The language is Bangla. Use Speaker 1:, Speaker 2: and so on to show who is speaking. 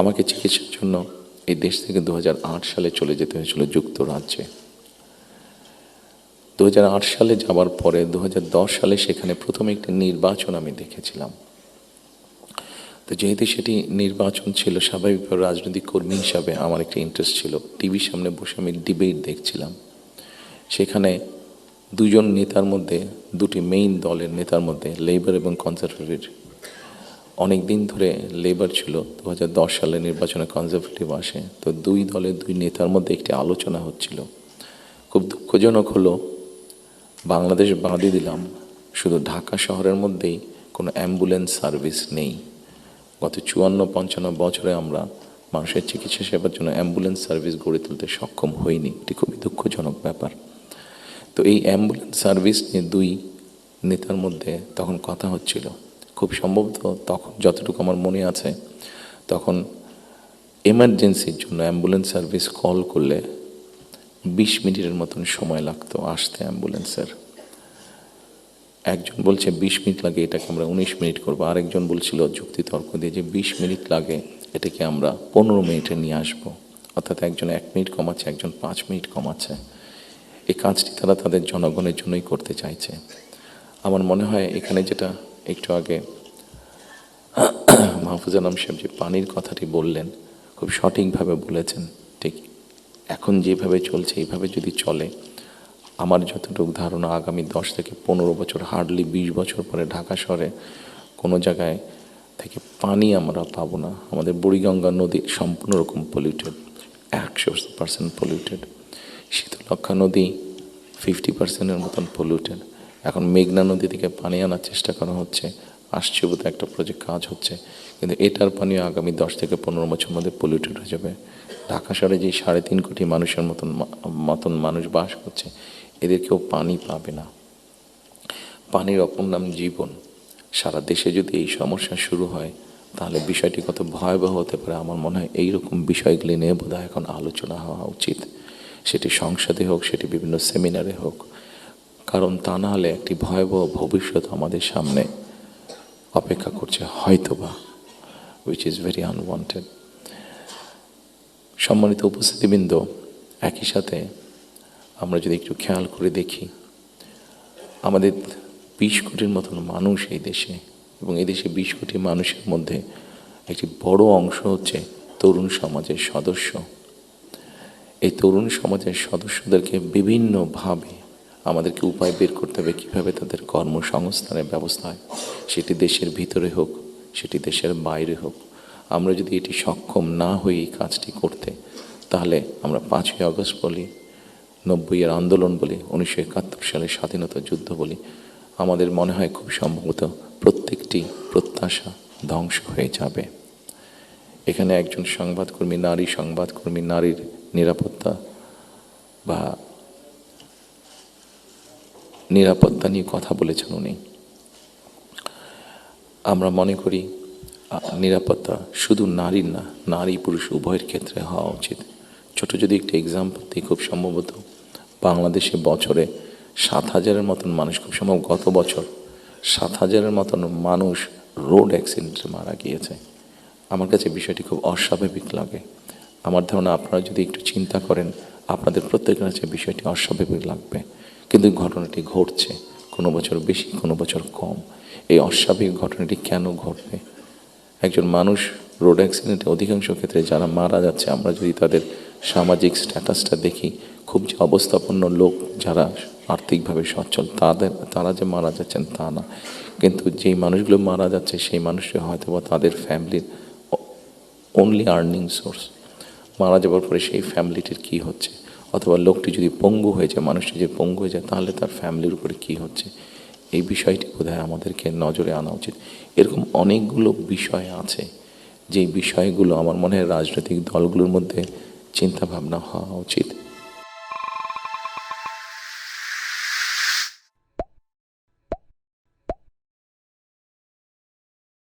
Speaker 1: আমাকে চিকিৎসার জন্য এই দেশ থেকে 2008 সালে চলে যেতে হয়েছিল যুক্তরাজ্যে। 2008 সালে যাবার পরে 2010 সালে সেখানে প্রথমে একটি নির্বাচন আমি দেখেছিলাম। তো যেহেতু সেটি নির্বাচন ছিল, স্বাভাবিকভাবে রাজনৈতিক কর্মী হিসাবে আমার একটা ইন্টারেস্ট ছিল। টিভির সামনে বসে আমি ডিবেট দেখছিলাম। সেখানে দুজন নেতার মধ্যে, দুটি মেইন দলের নেতার মধ্যে, লেবার এবং কনজারভেটিভ, অনেক দিন ধরে লেবার ছিল, 2010 সালে নির্বাচনে কনজারভেটিভ আসে। তো দুই দলের দুই নেতার মধ্যে একটি আলোচনা হচ্ছিল। খুব দুঃখজনক হলো, বাংলাদেশ বাদই দিলাম, শুধু ঢাকা শহরের মধ্যেই কোনো অ্যাম্বুলেন্স সার্ভিস নেই। গত 54-55 বছরে আমরা মানুষের চিকিৎসা সেবার জন্য অ্যাম্বুলেন্স সার্ভিস গড়ে তুলতে সক্ষম হইনি। এটি খুবই দুঃখজনক ব্যাপার। তো এই অ্যাম্বুলেন্স সার্ভিস নিয়ে দুই নেতার মধ্যে তখন কথা হচ্ছিল। খুব সম্ভবত তখন যতটুকু আমার মনে আছে, তখন এমার্জেন্সির জন্য অ্যাম্বুলেন্স সার্ভিস কল করলে 20 মিনিটের মতন সময় লাগতো আসতে অ্যাম্বুলেন্সের। একজন বলছে 20 মিনিট লাগে, এটাকে আমরা 19 মিনিট করবো। আরেকজন বলছিল যুক্তিতর্ক দিয়ে যে 20 মিনিট লাগে, এটাকে আমরা 15 মিনিটে নিয়ে আসবো। অর্থাৎ একজন 1 মিনিট কমাচ্ছে, একজন 5 মিনিট কমাচ্ছে। এই কাজটি তারা তাদের জনগণের জন্যই করতে চাইছে। আমার মনে হয় এখানে যেটা একটু আগে মাহফুজ আলম সাহেব যে পানির কথাটি বললেন, খুব সঠিকভাবে বলেছেন। ঠিক এখন যেভাবে চলছে, এইভাবে যদি চলে, আমার যতটুকু ধারণা আগামী 10 থেকে 15 বছর, হার্ডলি 20 বছর পরে ঢাকা শহরে কোনো জায়গায় থেকে পানি আমরা পাবো না। আমাদের বুড়িগঙ্গা নদী সম্পূর্ণ রকম পলিউটেড, 100% পলিউটেড। শীতলক্ষা নদী 50%-এর মতন পলিউটেড। এখন মেঘনা নদী থেকে পানি আনার চেষ্টা করা হচ্ছে, আসছে বোধহয় একটা প্রজেক্ট কাজ হচ্ছে, কিন্তু এটার পানিও আগামী 10 থেকে 15 বছরের মধ্যে পলিউটেড হয়ে যাবে। ঢাকা শহরে যে 3.5 কোটি মানুষের মতন মানুষ বাস করছে, এদের কেউ পানি পাবে না। পানির অপর নাম জীবন। সারা দেশে যদি এই সমস্যা শুরু হয়, তাহলে বিষয়টি কত ভয়াবহ হতে পারে। আমার মনে হয় এইরকম বিষয়গুলি নিয়ে বোধহয় এখন আলোচনা হওয়া উচিত, সেটি সংসদে হোক, সেটি বিভিন্ন সেমিনারে হোক। কারণ তা না হলে একটি ভয়াবহ ভবিষ্যৎ আমাদের সামনে অপেক্ষা করছে হয়তোবা, which is very unwanted. সম্মানিত উপস্থিতিবৃন্দ, একই সাথে আমরা যদি একটু খেয়াল করে দেখি, আমাদের 20 কোটির মতন মানুষ এই দেশে, এবং এই দেশে 20 কোটি মানুষের মধ্যে একটি বড় অংশ হচ্ছে তরুণ সমাজের সদস্য। এই তরুণ সমাজের সদস্যদেরকে বিভিন্নভাবে আমাদেরকে উপায় বের করতে হবে কীভাবে তাদের কর্মসংস্থানের ব্যবস্থা হয়, সেটি দেশের ভিতরে হোক, সেটি দেশের বাইরে হোক। আমরা যদি এটি সক্ষম না হই এই কাজটি করতে, তাহলে আমরা 5ই আগস্ট বলি, 90-এর আন্দোলন বলি, 1971 সালের স্বাধীনতা যুদ্ধ বলি, আমাদের মনে হয় খুব সম্ভবত প্রত্যেকটি প্রত্যাশা ধ্বংস হয়ে যাবে। এখানে একজন সংবাদকর্মী, নারী সংবাদকর্মী, নারীর নিরাপত্তা বা নিরাপত্তা নিয়ে কথা বলেছেন উনি। আমরা মনে করি নিরাপত্তা শুধু নারীর না, নারী পুরুষ উভয়ের ক্ষেত্রে হওয়া উচিত। ছোট যদি একটি এক্সাম্পল দিই, খুব সম্ভবত বাংলাদেশে বছরে 7,000-এর মতন মানুষ, খুব সম্ভব গত বছর 7,000-এর মতন মানুষ রোড অ্যাক্সিডেন্টে মারা গিয়েছে। আমার কাছে বিষয়টি খুব অস্বাভাবিক লাগে। আমার ধারণা আপনারা যদি একটু চিন্তা করেন, আপনাদের প্রত্যেকের কাছে বিষয়টি অস্বাভাবিক লাগবে। কিন্তু ঘটনাটি ঘটছে, কোনো বছর বেশি, কোনো বছর কম। এই অস্বাভাবিক ঘটনাটি কেন ঘটবে? একজন মানুষ রোড অ্যাক্সিডেন্টে অধিকাংশ ক্ষেত্রে যারা মারা যাচ্ছে, আমরা যদি তাদের সামাজিক স্ট্যাটাসটা দেখি, খুব যে অবস্থাপন্ন লোক, যারা আর্থিকভাবে সচ্ছল, তারা যে মারা যাচ্ছেন তা না। কিন্তু যেই মানুষগুলো মারা যাচ্ছে, সেই মানুষরা হয়তো বা তাদের ফ্যামিলির অনলি আর্নিং সোর্স। মারা যাওয়ার পরে সেই ফ্যামিলিটির কী হচ্ছে, অথবা লোকটি যদি পঙ্গু হয়ে যায়, মানুষটি যদি পঙ্গু হয়ে যায়, তাহলে তার ফ্যামিলির উপরে কী হচ্ছে, এই বিষয়টি বোধহয় আমাদেরকে নজরে আনা উচিত। এরকম অনেকগুলো বিষয় আছে, যেই বিষয়গুলো আমার মনে হয় রাজনৈতিক দলগুলোর মধ্যে চিন্তাভাবনা হওয়া উচিত।